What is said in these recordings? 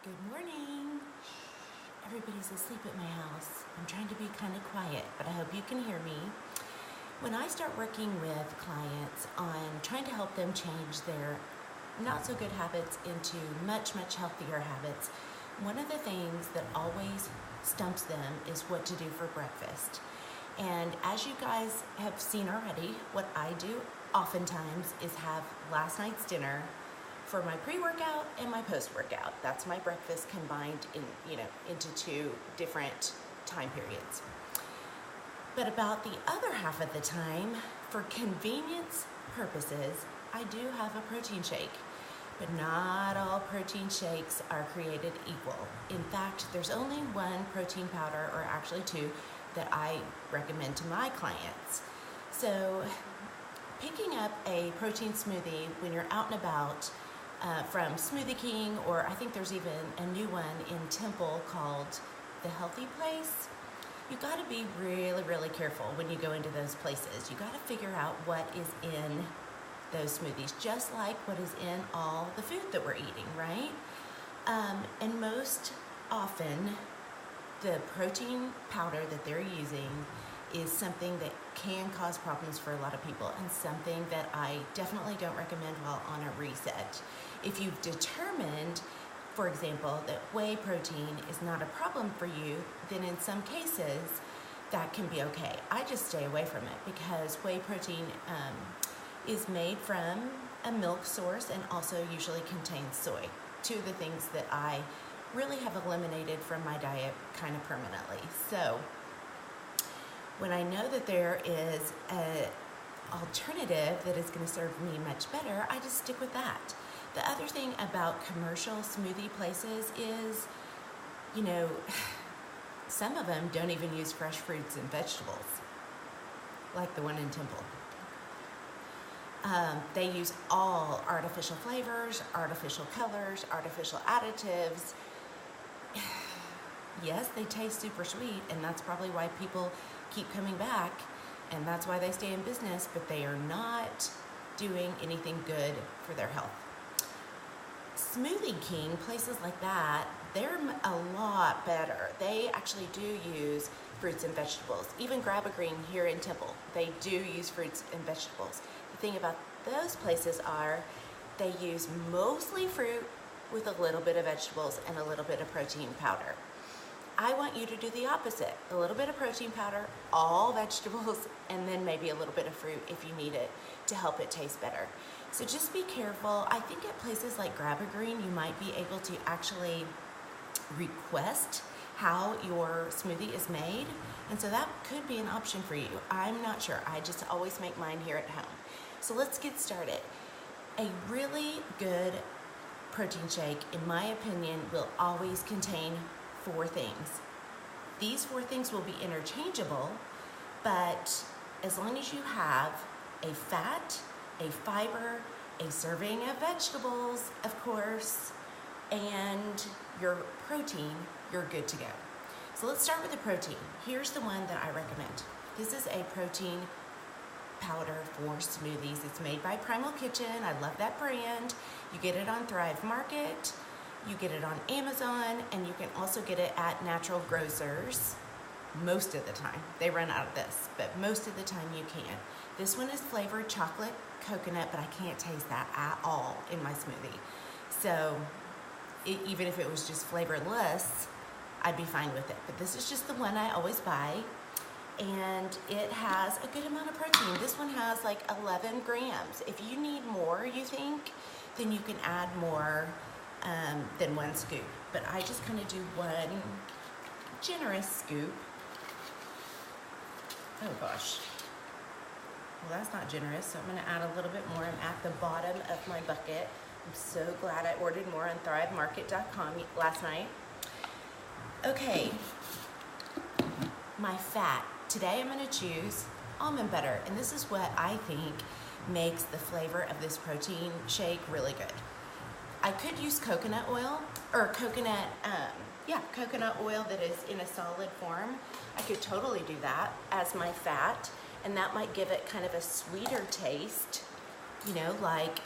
Good morning. Everybody's asleep at my house. I'm trying to be kind of quiet, but I hope you can hear me. When I start working with clients on trying to help them change their not so good habits into much healthier habits, one of the things that always stumps them is what to do for breakfast. And as you guys have seen already, what I do oftentimes is have last night's dinner for my pre-workout and my post-workout. That's my breakfast combined into two different time periods. But about the other half of the time, for convenience purposes, I do have a protein shake. But not all protein shakes are created equal. In fact, there's only one protein powder, or actually two, that I recommend to my clients. So picking up a protein smoothie when you're out and about, from Smoothie King, or I think there's even a new one in Temple called The Healthy Place. You gotta be really careful when you go into those places. You gotta figure out what is in those smoothies, just like what is in all the food that we're eating, right? And most often, the protein powder that they're using is something that can cause problems for a lot of people, and something that I definitely don't recommend while on a reset. If you've determined, for example, that whey protein is not a problem for you, then in some cases that can be okay. I just stay away from it because whey protein is made from a milk source and also usually contains soy. Two of the things that I really have eliminated from my diet kind of permanently. So when I know that there is an alternative that is going to serve me much better, I just stick with that. The other thing about commercial smoothie places is, some of them don't even use fresh fruits and vegetables, like the one in Temple. They use all artificial flavors, artificial colors, artificial additives. Yes, they taste super sweet, and that's probably why people keep coming back, and that's why they stay in business, but they are not doing anything good for their health. Smoothie King, places like that, they're a lot better. They actually do use fruits and vegetables. Even Grab a Green here in Temple, they do use fruits and vegetables. The thing about those places are they use mostly fruit with a little bit of vegetables and a little bit of protein powder. I want you to do the opposite. A little bit of protein powder, all vegetables, and then maybe a little bit of fruit if you need it to help it taste better. So just be careful. I think at places like Grab a Green, you might be able to actually request how your smoothie is made. And so that could be an option for you. I'm not sure. I just always make mine here at home. So let's get started. A really good protein shake, in my opinion, will always contain 4 things. These 4 things will be interchangeable, but as long as you have a fat, a fiber, a serving of vegetables, of course, and your protein, you're good to go. So let's start with the protein. Here's the one that I recommend. This is a protein powder for smoothies. It's made by Primal Kitchen. I love that brand. You get it on Thrive Market. You get it on Amazon, and you can also get it at natural grocers most of the time. They run out of this, but most of the time you can. This one is flavored chocolate coconut, but I can't taste that at all in my smoothie. So even if it was just flavorless, I'd be fine with it. But this is just the one I always buy, and it has a good amount of protein. This one has like 11 grams. If you need more, you think, then you can add more than 1 scoop. But I just kind of do 1 generous scoop. Oh gosh. Well, that's not generous, so I'm going to add a little bit more. I'm at the bottom of my bucket. I'm so glad I ordered more on thrivemarket.com last night. Okay, my fat. Today I'm going to choose almond butter, and this is what I think makes the flavor of this protein shake really good. I could use coconut oil, or coconut oil that is in a solid form. I could totally do that as my fat, and that might give it kind of a sweeter taste, like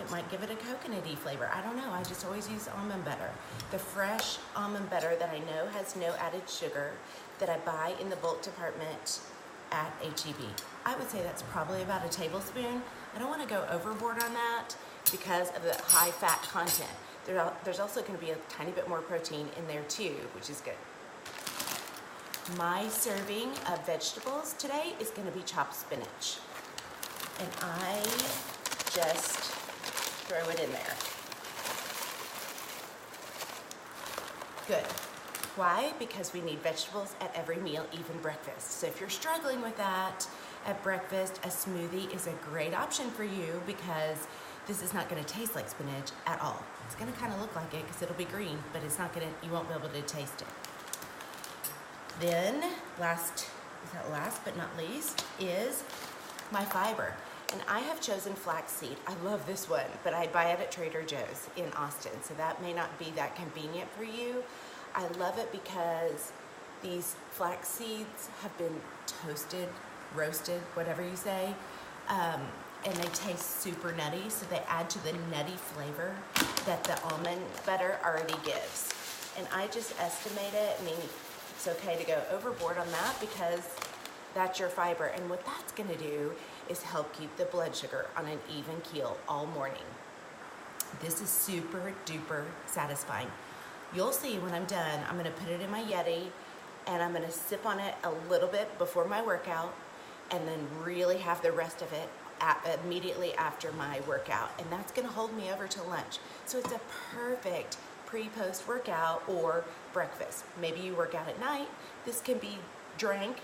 It might give it a coconutty flavor. I don't know. I just always use almond butter. The fresh almond butter that I know has no added sugar that I buy in the bulk department at H-E-B. I would say that's probably about a tablespoon. I don't want to go overboard on that because of the high fat content. There's also going to be a tiny bit more protein in there too, which is good. My serving of vegetables today is going to be chopped spinach. And I just throw it in there. Good. Why? Because we need vegetables at every meal, even breakfast. So if you're struggling with that at breakfast, a smoothie is a great option for you because this is not going to taste like spinach at all. It's going to kind of look like it because it'll be green, but it's not going to, you won't be able to taste it. Then last but not least is my fiber. And I have chosen flaxseed. I love this one, but I buy it at Trader Joe's in Austin, so that may not be that convenient for you. I love it because these flax seeds have been toasted, roasted, whatever you say, and they taste super nutty, so they add to the nutty flavor that the almond butter already gives. And I just estimate it. I mean, it's okay to go overboard on that because that's your fiber. And what that's gonna do is help keep the blood sugar on an even keel all morning. This is super duper satisfying. You'll see when I'm done, I'm gonna put it in my Yeti and I'm gonna sip on it a little bit before my workout and then really have the rest of it immediately after my workout. And that's gonna hold me over to lunch. So it's a perfect pre-post workout or breakfast. Maybe you work out at night. This can be drunk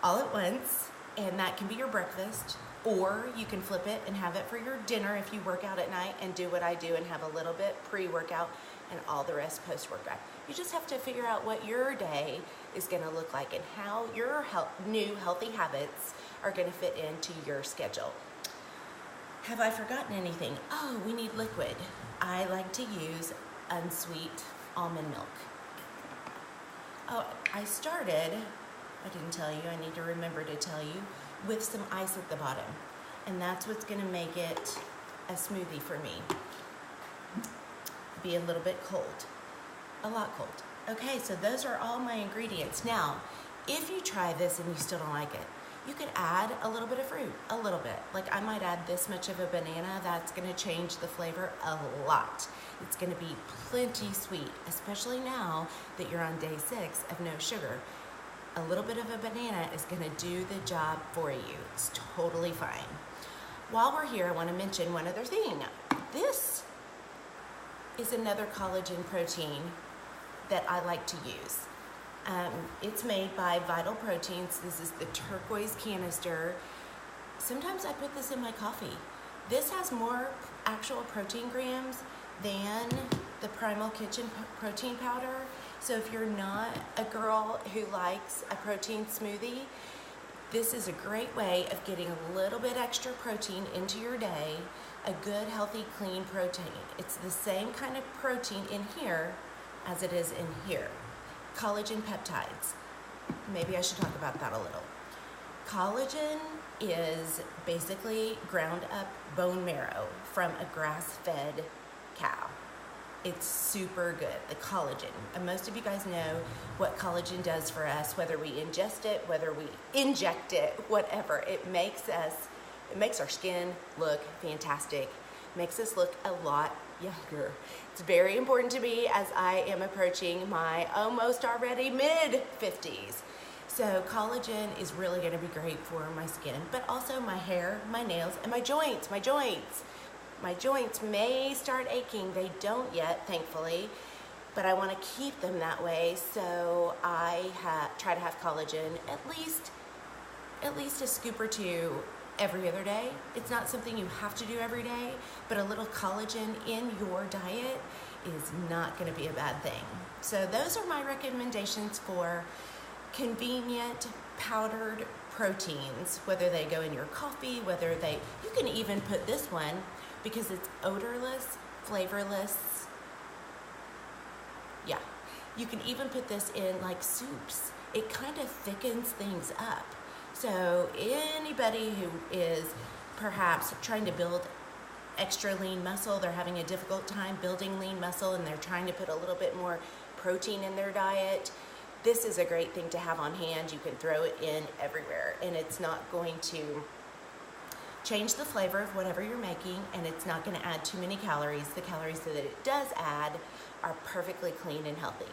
all at once, and that can be your breakfast, or you can flip it and have it for your dinner if you work out at night and do what I do and have a little bit pre-workout and all the rest post-workout. You just have to figure out what your day is gonna look like and how your new healthy habits are gonna fit into your schedule. Have I forgotten anything? Oh, we need liquid. I like to use unsweet almond milk. Oh, I didn't tell you, I need to remember to tell you, with some ice at the bottom. And that's what's gonna make it a smoothie for me. Be a little bit cold, a lot cold. Okay, so those are all my ingredients. Now, if you try this and you still don't like it, you could add a little bit of fruit, a little bit. Like I might add this much of a banana, that's gonna change the flavor a lot. It's gonna be plenty sweet, especially now that you're on day 6 of no sugar. A little bit of a banana is gonna do the job for you. It's totally fine. While we're here, I wanna mention one other thing. This is another collagen protein that I like to use. It's made by Vital Proteins. This is the turquoise canister. Sometimes I put this in my coffee. This has more actual protein grams than the Primal Kitchen protein powder. So if you're not a girl who likes a protein smoothie, this is a great way of getting a little bit extra protein into your day, a good, healthy, clean protein. It's the same kind of protein in here as it is in here. Collagen peptides. Maybe I should talk about that a little. Collagen is basically ground up bone marrow from a grass-fed cow. It's super good, the collagen. And most of you guys know what collagen does for us, whether we ingest it, whether we inject it, whatever. It makes our skin look fantastic, makes us look a lot younger. It's very important to me as I am approaching my almost already mid-50s. So collagen is really gonna be great for my skin, but also my hair, my nails, and my joints. My joints may start aching. They don't yet, thankfully, but I wanna keep them that way, so I try to have collagen at least a scoop or two every other day. It's not something you have to do every day, but a little collagen in your diet is not gonna be a bad thing. So those are my recommendations for convenient powdered proteins, whether they go in your coffee, you can even put this one, because it's odorless, flavorless. Yeah, you can even put this in like soups. It kind of thickens things up. So anybody who is perhaps trying to build extra lean muscle. They're having a difficult time building lean muscle and they're trying to put a little bit more protein in their diet. This is a great thing to have on hand. You can throw it in everywhere and it's not going to change the flavor of whatever you're making, and it's not going to add too many calories. The calories that it does add are perfectly clean and healthy.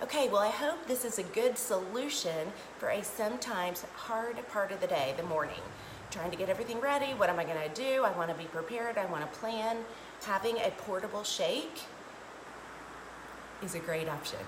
Okay, well, I hope this is a good solution for a sometimes hard part of the day, the morning. Trying to get everything ready. What am I going to do? I want to be prepared. I want to plan. Having a portable shake is a great option.